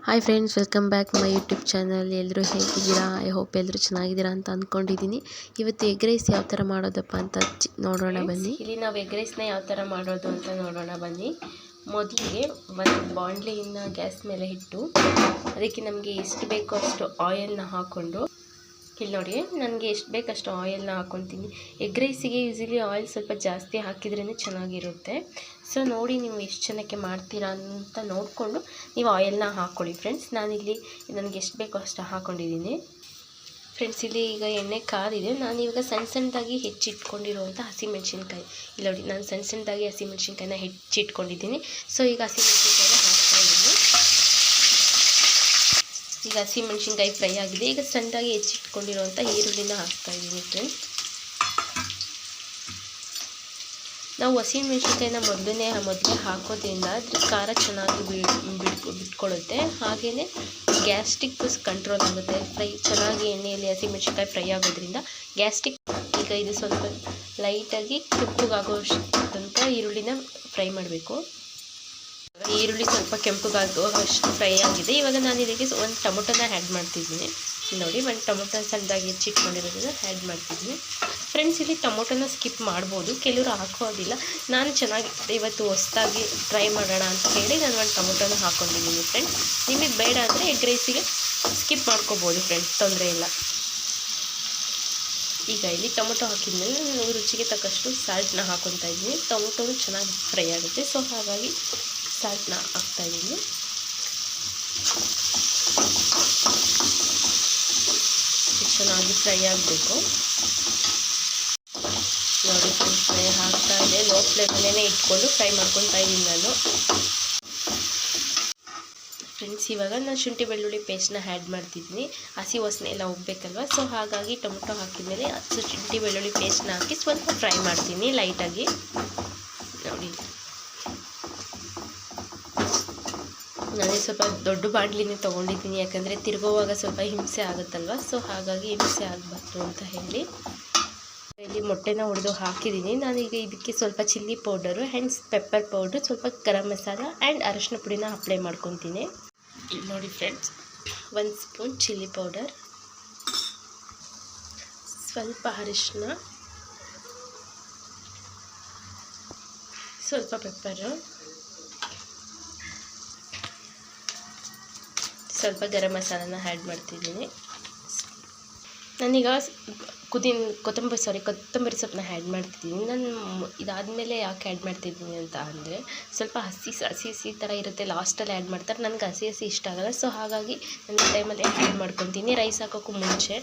Hi friends, welcome back my YouTube channel. ಎಲ್ಲರೂ ಹೇಗಿದ್ದೀರಾ? I hope ಎಲ್ಲರೂ ಚೆನ್ನಾಗಿದ್ದೀರಾ ಅಂತ ಅಂದ್ಕೊಂಡಿದ್ದೀನಿ. ಇವತ್ತು ಎಗ್ ರೈಸ್ ಯಾವ ಥರ ಮಾಡೋದಪ್ಪ ಅಂತ ನೋಡೋಣ ಬನ್ನಿ. ಇಲ್ಲಿ ನಾವು ಎಗ್ ರೈಸ್ನ ಯಾವ ಥರ ಮಾಡೋದು ಅಂತ ನೋಡೋಣ ಬನ್ನಿ. ಮೊದಲಿಗೆ ಒಂದು ಬಾಣಲೆಯನ್ನು ಗ್ಯಾಸ್ ಮೇಲೆ ಇಟ್ಟು ಅದಕ್ಕೆ ನಮಗೆ ಎಷ್ಟು ಬೇಕೋ ಅಷ್ಟು ಆಯಿಲ್ನ ಹಾಕ್ಕೊಂಡು, ಇಲ್ಲಿ ನೋಡಿ ನನಗೆ ಎಷ್ಟು ಬೇಕಷ್ಟು ಆಯಿಲ್ನ ಹಾಕ್ಕೊತೀನಿ. ಎಗ್ ರೈಸಿಗೆ ಯೂಸಿಲಿ ಆಯಿಲ್ ಸ್ವಲ್ಪ ಜಾಸ್ತಿ ಹಾಕಿದ್ರೇ ಚೆನ್ನಾಗಿರುತ್ತೆ. ಸೊ ನೋಡಿ ನೀವು ಎಷ್ಟು ಜನಕ್ಕೆ ಮಾಡ್ತೀರಾ ಅಂತ ನೋಡಿಕೊಂಡು ನೀವು ಆಯಿಲ್ನ ಹಾಕ್ಕೊಳ್ಳಿ ಫ್ರೆಂಡ್ಸ್. ನಾನಿಲ್ಲಿ ನನಗೆ ಎಷ್ಟು ಬೇಕೋ ಅಷ್ಟು ಹಾಕ್ಕೊಂಡಿದ್ದೀನಿ ಫ್ರೆಂಡ್ಸ್. ಇಲ್ಲಿ ಈಗ ಎಣ್ಣೆ ಕಾದಿದೆ. ನಾನಿವಾಗ ಸಣ್ಣದಾಗಿ ಹೆಚ್ಚಿಟ್ಕೊಂಡಿರುವಂಥ ಹಸಿಮೆಣ್ಸಿನ್ಕಾಯಿ, ಇಲ್ಲಿ ನೋಡಿ ನಾನು ಸಣ್ಣದಾಗಿ ಹಸಿಮೆಣ್ಸಿನ್ಕಾಯಿನ ಹೆಚ್ಚಿಟ್ಕೊಂಡಿದ್ದೀನಿ. ಸೊ ಈಗ ಹಸಿಮೆಣ್ಸಿನ್ಕಾಯಿನ ಹಾಕ್ತಾಯಿದ್ದೀನಿ. ಈಗ ಹಸಿಮೆಣ್ಸಿನ್ಕಾಯಿ ಫ್ರೈ ಆಗಿದೆ. ಈಗ ಸಣ್ಣದಾಗಿ ಹೆಚ್ಚಿಟ್ಕೊಂಡಿರುವಂಥ ಈರುಳ್ಳಿನ ಹಾಕ್ತಾಯಿದ್ದೀನಿ ಫ್ರೆಂಡ್ಸ್. ನಾವು ಹಸಿಮೆಣ್ಸಿನ್ಕಾಯಿನ ಮೊದಲೇ ಹಾಕೋದ್ರಿಂದ ಅದ್ರ ಖಾರ ಚೆನ್ನಾಗಿ ಬಿಟ್ಕೊಳ್ಳುತ್ತೆ. ಹಾಗೆಯೇ ಗ್ಯಾಸ್ಟ್ರಿಕ್ ಕಂಟ್ರೋಲ್ ಆಗುತ್ತೆ. ಚೆನ್ನಾಗಿ ಎಣ್ಣೆಯಲ್ಲಿ ಹಸಿಮೆಣ್ಸಿನ್ಕಾಯಿ ಫ್ರೈ ಆಗೋದ್ರಿಂದ ಗ್ಯಾಸ್ಟ್ರಿಕ್. ಈಗ ಇದು ಸ್ವಲ್ಪ ಲೈಟಾಗಿ ಕೆಂಪಗಾಗೋಷ್ಟು ತನಕ ಈರುಳ್ಳಿನ ಫ್ರೈ ಮಾಡಬೇಕು. ಈರುಳ್ಳಿ ಸ್ವಲ್ಪ ಕೆಂಪಗಾಗೋಷ್ಟು ಫ್ರೈ ಆಗಿದೆ. ಇವಾಗ ನಾನು ಇದಕ್ಕೆ ಒಂದು ಟೊಮೊಟೊನ ಆ್ಯಡ್ ಮಾಡ್ತಿದ್ದೀನಿ. ನೋಡಿ, ಒಂದು ಟೊಮೊಟೊ ಸಣ್ಣದಾಗಿ ಹೆಚ್ಚಿಟ್ಕೊಂಡಿರೋದನ್ನ ಆ್ಯಡ್ ಮಾಡ್ತಿದ್ದೀನಿ ಫ್ರೆಂಡ್ಸ್. ಇಲ್ಲಿ ಟೊಮೊಟೊನ ಸ್ಕಿಪ್ ಮಾಡ್ಬೋದು, ಕೆಲವರು ಹಾಕೋದಿಲ್ಲ. ನಾನು ಚೆನ್ನಾಗಿ ಇವತ್ತು ಹೊಸದಾಗಿ ಟ್ರೈ ಮಾಡೋಣ ಅಂತ ಹೇಳಿ ನಾನು ಒಂದು ಟೊಮೊಟೊನ ಹಾಕ್ಕೊಂಡಿದ್ದೀನಿ ಫ್ರೆಂಡ್ಸ್. ನಿಮಗೆ ಬೇಡ ಅಂದರೆ ಎಗ್ ರೈಸಿಗೆ ಸ್ಕಿಪ್ ಮಾಡ್ಕೋಬೋದು ಫ್ರೆಂಡ್ಸ್, ತೊಂದರೆ ಇಲ್ಲ. ಈಗ ಇಲ್ಲಿ ಟೊಮೊಟೊ ಹಾಕಿದ್ಮೇಲೆ ನಾನು ರುಚಿಗೆ ತಕ್ಕಷ್ಟು ಸಾಲ್ಟ್ನ ಹಾಕ್ಕೊತಾ ಇದ್ದೀನಿ. ಟೊಮೊಟೊನು ಚೆನ್ನಾಗಿ ಫ್ರೈ ಆಗುತ್ತೆ. ಸೊ ಹಾಗಾಗಿ ಸಾಲ್ಟ್ನ ಹಾಕ್ತಾಯಿದ್ದೀನಿ. ಚೆನ್ನಾಗಿ ಫ್ರೈ ಆಗಬೇಕು. ನೋಡಿ ಫ್ರೆಂಡ್ಸ್, ಫ್ರೈ ಹಾಕ್ತಾ ಇದೆ. ಲೋ ಫ್ಲೇಮಲ್ಲೇ ಇಟ್ಕೊಂಡು ಫ್ರೈ ಮಾಡ್ಕೊತಾ ಇದ್ದೀನಿ ನಾನು ಫ್ರೆಂಡ್ಸ್. ಇವಾಗ ನಾನು ಶುಂಠಿ ಬೆಳ್ಳುಳ್ಳಿ ಪೇಸ್ಟ್ನ ಆ್ಯಡ್ ಮಾಡ್ತಿದ್ದೀನಿ. ಹಸಿ ವಾಸನೆ ಎಲ್ಲ ಹೋಗ್ಬೇಕಲ್ವ. ಸೊ ಹಾಗಾಗಿ ಟೊಮೊಟೊ ಹಾಕಿದ್ಮೇಲೆ ಶುಂಠಿ ಬೆಳ್ಳುಳ್ಳಿ ಪೇಸ್ಟ್ನ ಹಾಕಿ ಸ್ವಲ್ಪ ಫ್ರೈ ಮಾಡ್ತೀನಿ ಲೈಟಾಗಿ. ನೋಡಿ, ನಾನೇ ಸ್ವಲ್ಪ ದೊಡ್ಡ ಬಾಣಲಿನೇ ತೊಗೊಂಡಿದ್ದೀನಿ, ಯಾಕಂದರೆ ತಿರುಗುವಾಗ ಸ್ವಲ್ಪ ಹಿಂಸೆ ಆಗುತ್ತಲ್ವ. ಸೊ ಹಾಗಾಗಿ ಹಿಂಸೆ ಆಗಬಾರ್ದು ಅಂತ ಹೇಳಿ ಇಲ್ಲಿ ಮೊಟ್ಟೆನ ಒಡೆದು ಹಾಕಿದ್ದೀನಿ. ನಾನೀಗ ಇದಕ್ಕೆ ಸ್ವಲ್ಪ chilli powder and pepper powder, ಸ್ವಲ್ಪ ಗರಂ ಮಸಾಲ ಆ್ಯಂಡ್ ಅರಶಿನ ಪುಡಿನ ಅಪ್ಲೈ ಮಾಡ್ಕೊತೀನಿ. ನೋಡಿ ಫ್ರೆಂಡ್ಸ್, 1 ಸ್ಪೂನ್ ಚಿಲ್ಲಿ ಪೌಡರ್, ಸ್ವಲ್ಪ ಅರಿಶಿನ, ಸ್ವಲ್ಪ ಪೆಪ್ಪರು, ಸ್ವಲ್ಪ ಗರಂ ಮಸಾಲನ ಆ್ಯಡ್ ಮಾಡ್ತಿದ್ದೀನಿ. ನಾನೀಗ ಕೊತ್ತಂಬರಿ ಸೊಪ್ಪನ್ನ ಆ್ಯಡ್ ಮಾಡ್ತಿದ್ದೀನಿ. ನಾನು ಇದಾದಮೇಲೆ ಯಾಕೆ ಆ್ಯಡ್ ಮಾಡ್ತಿದ್ದೀನಿ ಅಂತ ಅಂದರೆ, ಸ್ವಲ್ಪ ಹಸಿ ಥರ ಇರುತ್ತೆ, ಲಾಸ್ಟಲ್ಲಿ ಆ್ಯಡ್ ಮಾಡ್ತಾರೆ. ನನಗೆ ಹಸಿ ಇಷ್ಟ ಆಗೋಲ್ಲ. ಸೊ ಹಾಗಾಗಿ ನಾನು ಈ ಟೈಮಲ್ಲಿ ಆ್ಯಡ್ ಮಾಡ್ಕೊತೀನಿ, ರೈಸ್ ಹಾಕೋಕ್ಕೂ ಮುಂಚೆ.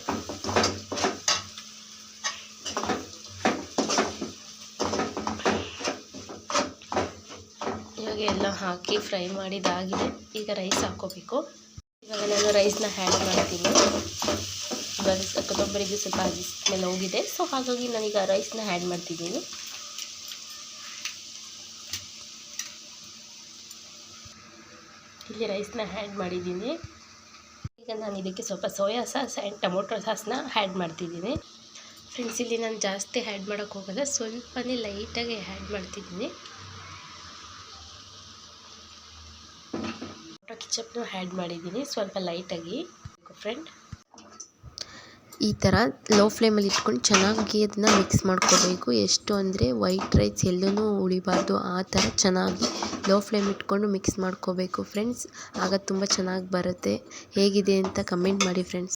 ಇವಾಗ ಎಲ್ಲ ಹಾಕಿ ಫ್ರೈ ಮಾಡಿದಾಗಿದೆ. ಈಗ ರೈಸ್ ಹಾಕ್ಕೋಬೇಕು. ಇವಾಗ ನಾನು ರೈಸ್ನ ಆ್ಯಡ್ ಮಾಡ್ತೀನಿ. ಇವಾಗ ಕೊತ್ತಂಬರಿಗೆ ಸ್ವಲ್ಪ ಹಸಿ ಮೇಲೆ ಹೋಗಿದೆ. ಸೊ ಹಾಗಾಗಿ ನಾನೀಗ ರೈಸ್ನ ಆ್ಯಡ್ ಮಾಡ್ತಿದ್ದೀನಿ. ಇಲ್ಲಿ ರೈಸ್ನ ಆ್ಯಡ್ ಮಾಡಿದ್ದೀನಿ. ಈಗ ನಾನು ಇದಕ್ಕೆ ಸ್ವಲ್ಪ ಸೋಯಾ ಸಾಸ್ ಆ್ಯಂಡ್ ಟೊಮೊಟೊ ಸಾಸ್ನ ಆ್ಯಡ್ ಮಾಡ್ತಿದ್ದೀನಿ ಫ್ರೆಂಡ್ಸ್. ಇಲ್ಲಿ ನಾನು ಜಾಸ್ತಿ ಆ್ಯಡ್ ಮಾಡೋಕ್ಕೆ ಹೋಗಲ್ಲ, ಸ್ವಲ್ಪನೇ ಲೈಟಾಗಿ ಆ್ಯಡ್ ಮಾಡ್ತಿದ್ದೀನಿ. ಕೆಚಪ್ನ ಆ್ಯಡ್ ಮಾಡಿದ್ದೀನಿ ಸ್ವಲ್ಪ ಲೈಟಾಗಿ ಫ್ರೆಂಡ್. ಈ ಥರ ಲೋ ಫ್ಲೇಮಲ್ಲಿ ಇಟ್ಕೊಂಡು ಚೆನ್ನಾಗಿ ಅದನ್ನ ಮಿಕ್ಸ್ ಮಾಡ್ಕೋಬೇಕು. ಎಷ್ಟು ಅಂದರೆ ವೈಟ್ ರೈಸ್ ಎಲ್ಲೂ ಉಳಿಬಾರ್ದು, ಆ ಥರ ಚೆನ್ನಾಗಿ ಲೋ ಫ್ಲೇಮ್ ಇಟ್ಕೊಂಡು ಮಿಕ್ಸ್ ಮಾಡ್ಕೋಬೇಕು ಫ್ರೆಂಡ್ಸ್. ಆಗ ತುಂಬ ಚೆನ್ನಾಗಿ ಬರುತ್ತೆ. ಹೇಗಿದೆ ಅಂತ ಕಮೆಂಟ್ ಮಾಡಿ ಫ್ರೆಂಡ್ಸ್.